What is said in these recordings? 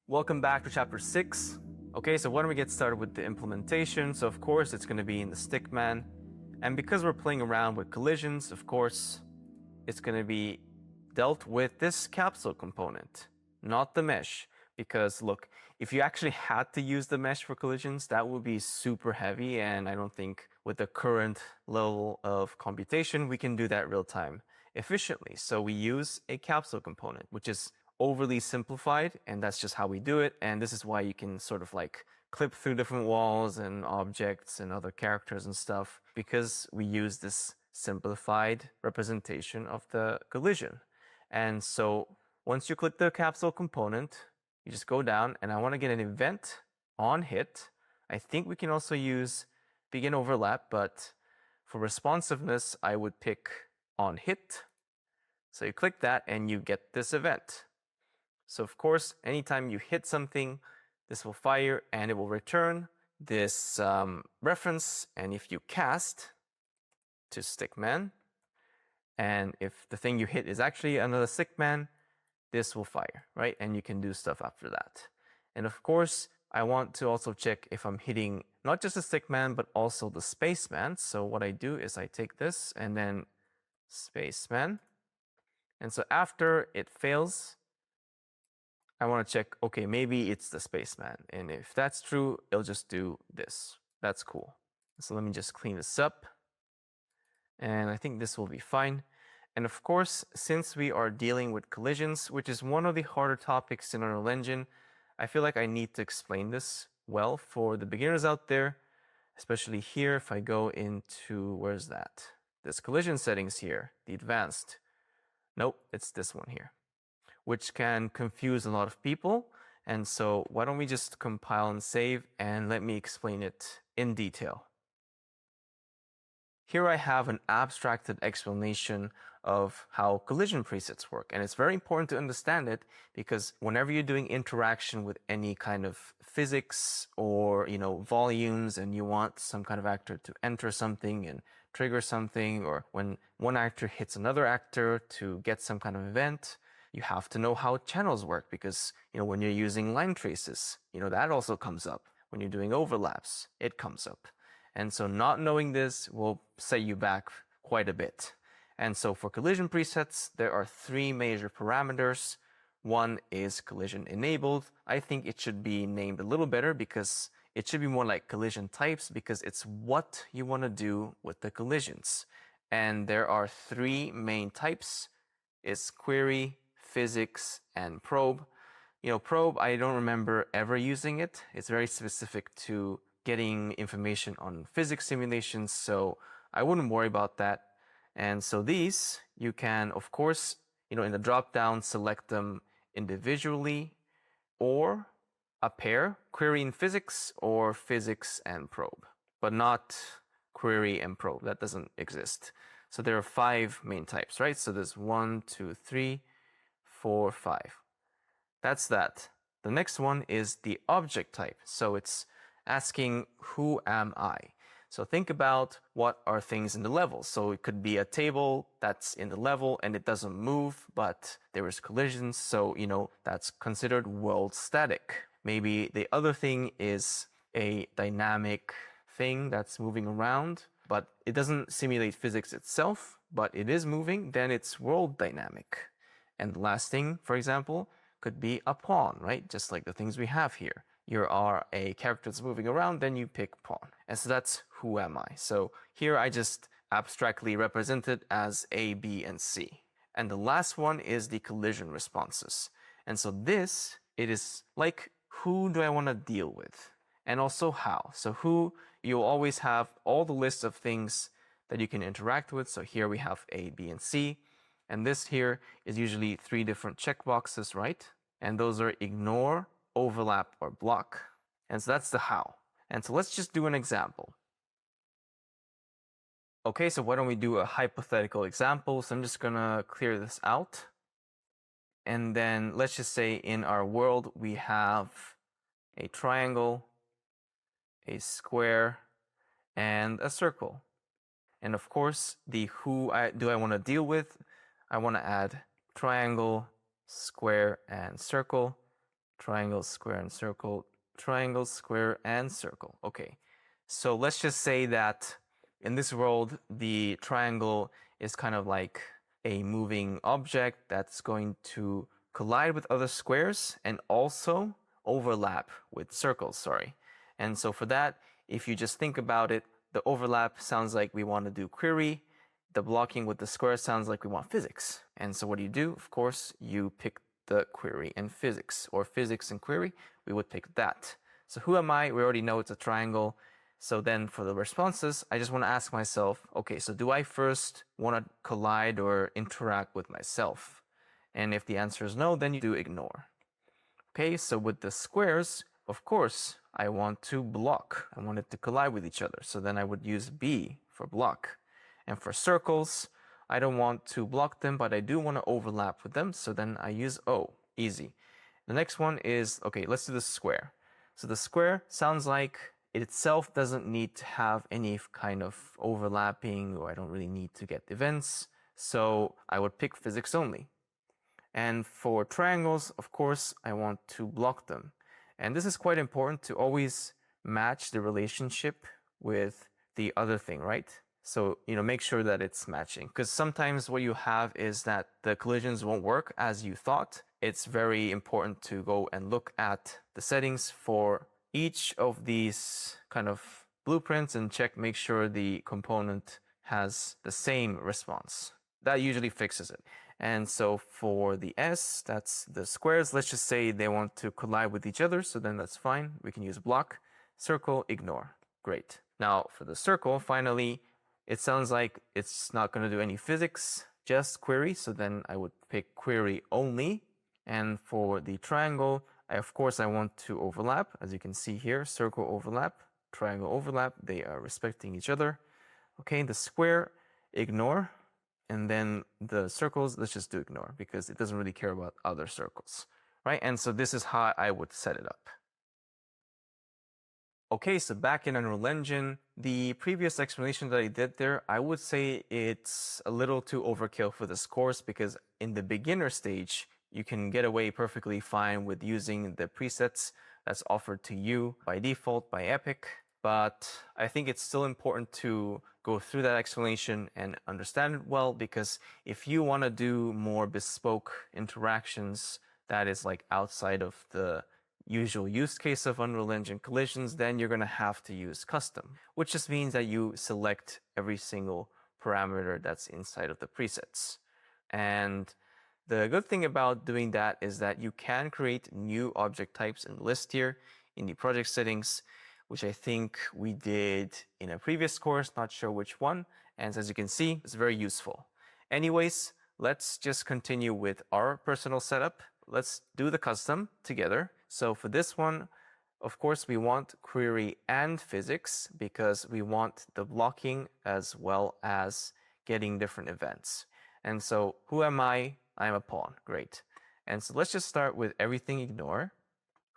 Welcome back to chapter 6. Okay, so why don't we get started with the implementation? So of course it's going to be in the stickman. And because we're playing around with collisions, of course, it's going to be dealt with this capsule component, not the mesh. Because look, if you actually had to use the mesh for collisions, that would be super heavy, and I don't think with the current level of computation, we can do that real time efficiently. So we use a capsule component, which is overly simplified, and that's just how we do it. And this is why you can sort of like clip through different walls and objects and other characters and stuff, because we use this simplified representation of the collision. And so once you click the capsule component, you just go down, and I want to get an event on hit. I think we can also use begin overlap, but for responsiveness, I would pick on hit. So you click that and you get this event. So of course, anytime you hit something, this will fire and it will return this reference. And if you cast to stickman, and if the thing you hit is actually another stickman, this will fire, right? And you can do stuff after that. And of course, I want to also check if I'm hitting not just the stickman, but also the spaceman. So what I do is I take this and then spaceman. And so after it fails, I want to check, okay, maybe it's the spaceman. And if that's true, it'll just do this. That's cool. So let me just clean this up. And I think this will be fine. And of course, since we are dealing with collisions, which is one of the harder topics in Unreal Engine, I feel like I need to explain this well for the beginners out there, especially here. If I go into, where's that? This collision settings here, the advanced. Nope, it's this one here, which can confuse a lot of people. And so why don't we just compile and save, and let me explain it in detail. Here I have an abstracted explanation of how collision presets work. And it's very important to understand it, because whenever you're doing interaction with any kind of physics or, volumes, and you want some kind of actor to enter something and trigger something, or when one actor hits another actor to get some kind of event, you have to know how channels work, because when you're using line traces, that also comes up. When you're doing overlaps, it comes up. And so not knowing this will set you back quite a bit. And so for collision presets, there are 3 major parameters. One is collision enabled. I think it should be named a little better, because it should be more like collision types, because it's what you want to do with the collisions. And there are 3 main types. It's query, physics, and probe. Probe, I don't remember ever using it. It's very specific to getting information on physics simulations, so I wouldn't worry about that. And so these, you can, of course, in the drop-down, select them individually or a pair, query and physics, or physics and probe, but not query and probe. That doesn't exist. So there are 5 main types, right? So there's 1, 2, 3, 4, 5. That's that. The next one is the object type. So it's asking, who am I? So think about what are things in the level. So it could be a table that's in the level and it doesn't move, but there is collisions. So, that's considered world static. Maybe the other thing is a dynamic thing that's moving around, but it doesn't simulate physics itself, but it is moving, then it's world dynamic. And the last thing, for example, could be a pawn, right? Just like the things we have here. You are a character that's moving around, then you pick pawn. And so that's who am I. So here I just abstractly represent it as A, B, and C. And the last one is the collision responses. And so this, it is like, who do I want to deal with? And also how. So who, you'll always have all the list of things that you can interact with. So here we have A, B, and C. And this here is usually 3 different checkboxes, right? And those are ignore, overlap, or block. And so that's the how. And so let's just do an example. Okay, so why don't we do a hypothetical example? So I'm just gonna clear this out. And then let's just say in our world we have a triangle, a square, and a circle. And of course, the who do I want to deal with, I want to add triangle, square, and circle. triangle, square, and circle, triangle, square, and circle. Okay, so let's just say that in this world, the triangle is kind of like a moving object that's going to collide with other squares and also overlap with circles, sorry. And so for that, if you just think about it, the overlap sounds like we want to do query. The blocking with the square sounds like we want physics. And so what do you do? Of course, you pick the query and physics, or physics and query, we would pick that. So who am I? We already know it's a triangle. So then for the responses, I just want to ask myself, okay, so do I first want to collide or interact with myself? And if the answer is no, then you do ignore. Okay, so with the squares, of course, I want to block. I want it to collide with each other. So then I would use B for block. And for circles, I don't want to block them, but I do want to overlap with them. So then I use O. Easy. The next one is, okay, let's do the square. So the square sounds like it itself doesn't need to have any kind of overlapping, or I don't really need to get events. So I would pick physics only. And for triangles, of course, I want to block them. And this is quite important to always match the relationship with the other thing, right? So, make sure that it's matching. Because sometimes what you have is that the collisions won't work as you thought. It's very important to go and look at the settings for each of these kind of blueprints and make sure the component has the same response. That usually fixes it. And so for the S, that's the squares. Let's just say they want to collide with each other, so then that's fine. We can use block, circle, ignore. Great. Now for the circle, finally, it sounds like it's not going to do any physics, just query. So then I would pick query only. And for the triangle, of course, I want to overlap. As you can see here, circle overlap, triangle overlap. They are respecting each other. Okay, the square, ignore. And then the circles, let's just do ignore because it doesn't really care about other circles, right? And so this is how I would set it up. Okay, so back in Unreal Engine, the previous explanation that I did there, I would say it's a little too overkill for this course because in the beginner stage, you can get away perfectly fine with using the presets that's offered to you by default by Epic. But I think it's still important to go through that explanation and understand it well, because if you want to do more bespoke interactions that is like outside of the usual use case of Unreal Engine collisions, then you're going to have to use custom, which just means that you select every single parameter that's inside of the presets. And the good thing about doing that is that you can create new object types in the list here in the project settings, which I think we did in a previous course, not sure which one. And as you can see, it's very useful. Anyways, let's just continue with our personal setup. Let's do the custom together. So for this one, of course, we want query and physics because we want the blocking as well as getting different events. And so who am I? I'm a pawn. Great. And so let's just start with everything ignore.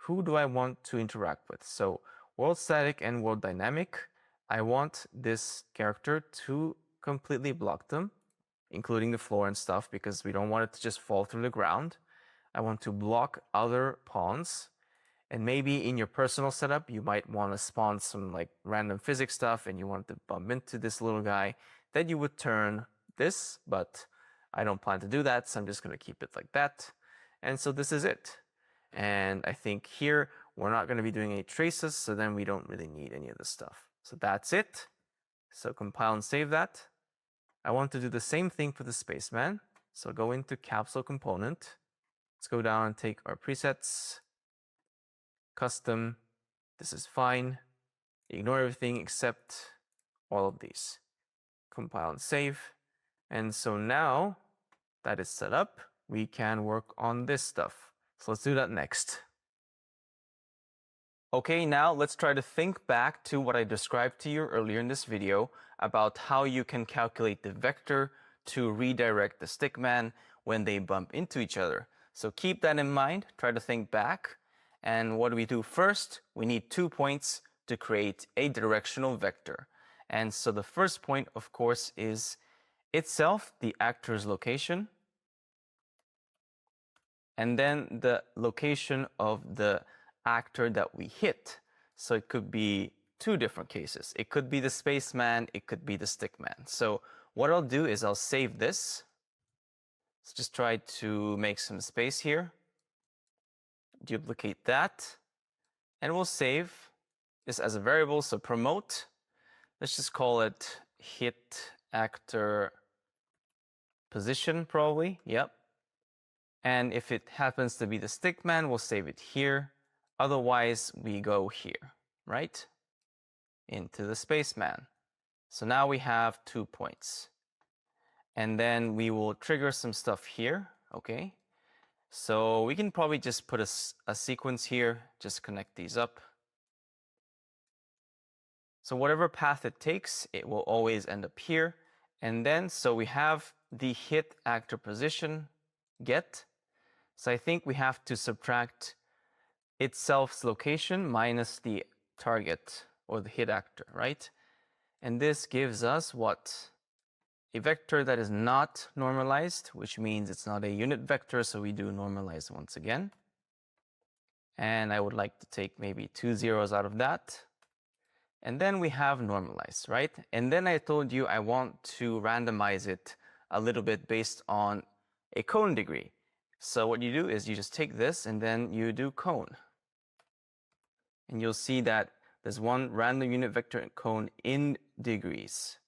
Who do I want to interact with? So world static and world dynamic, I want this character to completely block them, including the floor and stuff, because we don't want it to just fall through the ground. I want to block other pawns. And maybe in your personal setup, you might want to spawn some like random physics stuff and you want to bump into this little guy. Then you would turn this, but I don't plan to do that, so I'm just going to keep it like that. And so this is it. And I think here, we're not going to be doing any traces, so then we don't really need any of this stuff. So that's it. So compile and save that. I want to do the same thing for the spaceman. So go into Capsule component. Let's go down and take our presets. Custom. This is fine. Ignore everything except all of these. Compile and save. And so now that is set up, we can work on this stuff. So let's do that next. Okay, now let's try to think back to what I described to you earlier in this video about how you can calculate the vector to redirect the stickman when they bump into each other. So keep that in mind, try to think back. And what do we do first? We need 2 points to create a directional vector. And so the first point, of course, is itself the actor's location. and then the location of the actor that we hit. So it could be two different cases. It could be the spaceman, it could be the stickman. So what I'll do is I'll save this. Let's just try to make some space here. Duplicate that, and we'll save this as a variable. So promote, let's just call it hit actor position, probably. Yep. And if it happens to be the stickman, we'll save it here. Otherwise, we go here, right? Into the spaceman. So now we have 2 points. And then we will trigger some stuff here, okay? So we can probably just put a sequence here, just connect these up. So whatever path it takes, it will always end up here. And then, so we have the hit actor position get. So I think we have to subtract itself's location minus the target or the hit actor, right? And this gives us what? A vector that is not normalized, which means it's not a unit vector, so we do normalize once again. And I would like to take maybe 2 zeros out of that. And then we have normalized, right? And then I told you I want to randomize it a little bit based on a cone degree. So what you do is you just take this and then you do cone. And you'll see that there's one random unit vector cone in degrees.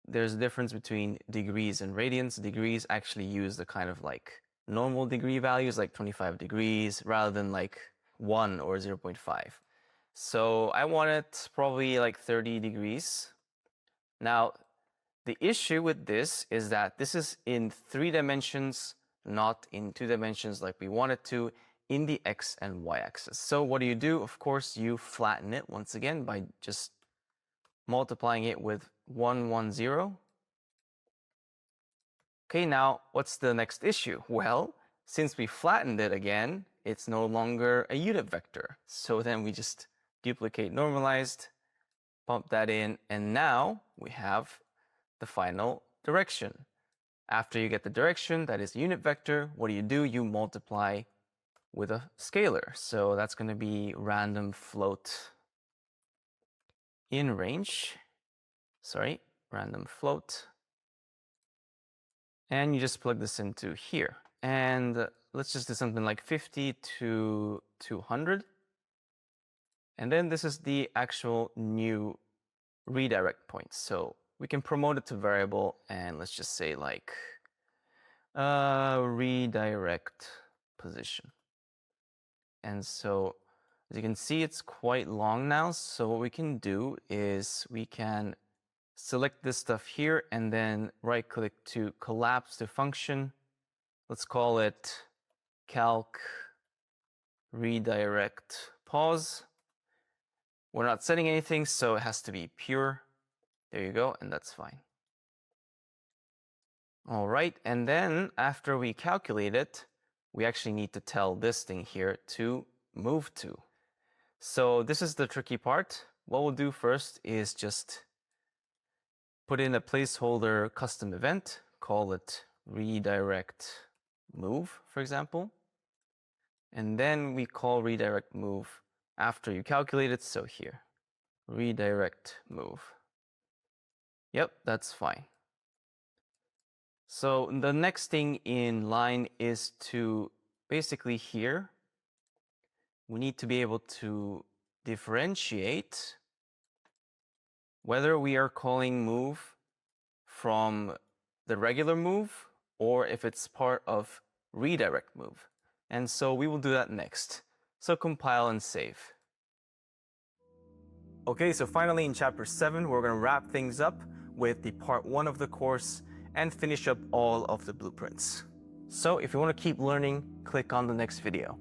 There's a difference between degrees and radians. Degrees actually use the kind of like normal degree values, like 25 degrees, rather than like 1 or 0.5. So I want it probably like 30 degrees. Now, the issue with this is that this is in 3 dimensions, not in 2 dimensions like we want it to, in the x and y axis. So what do? Of course, you flatten it once again by just multiplying it with 110. Okay, now what's the next issue? Well, since we flattened it again, it's no longer a unit vector. So then we just duplicate normalized, bump that in, and now we have the final direction. After you get the direction, that is a unit vector, what do? You multiply with a scalar. So that's going to be random float in range. Sorry, random float. And you just plug this into here. And let's just do something like 50 to 200. And then this is the actual new redirect point. So we can promote it to variable, and let's just say like redirect position. And so as you can see, it's quite long now. So what we can do is we can select this stuff here and then right click to collapse the function. Let's call it calc redirect pause. We're not setting anything, so it has to be pure. There you go, and that's fine. All right, and then after we calculate it, we actually need to tell this thing here to move to. So this is the tricky part. What we'll do first is just put in a placeholder custom event, call it redirect move, for example. And then we call redirect move after you calculate it. So here, redirect move. Yep, that's fine. So the next thing in line is to basically here, we need to be able to differentiate whether we are calling move from the regular move or if it's part of redirect move. And so we will do that next. So compile and save. Okay, so finally in chapter 7, we're going to wrap things up with the part 1 of the course and finish up all of the blueprints. So if you want to keep learning, click on the next video.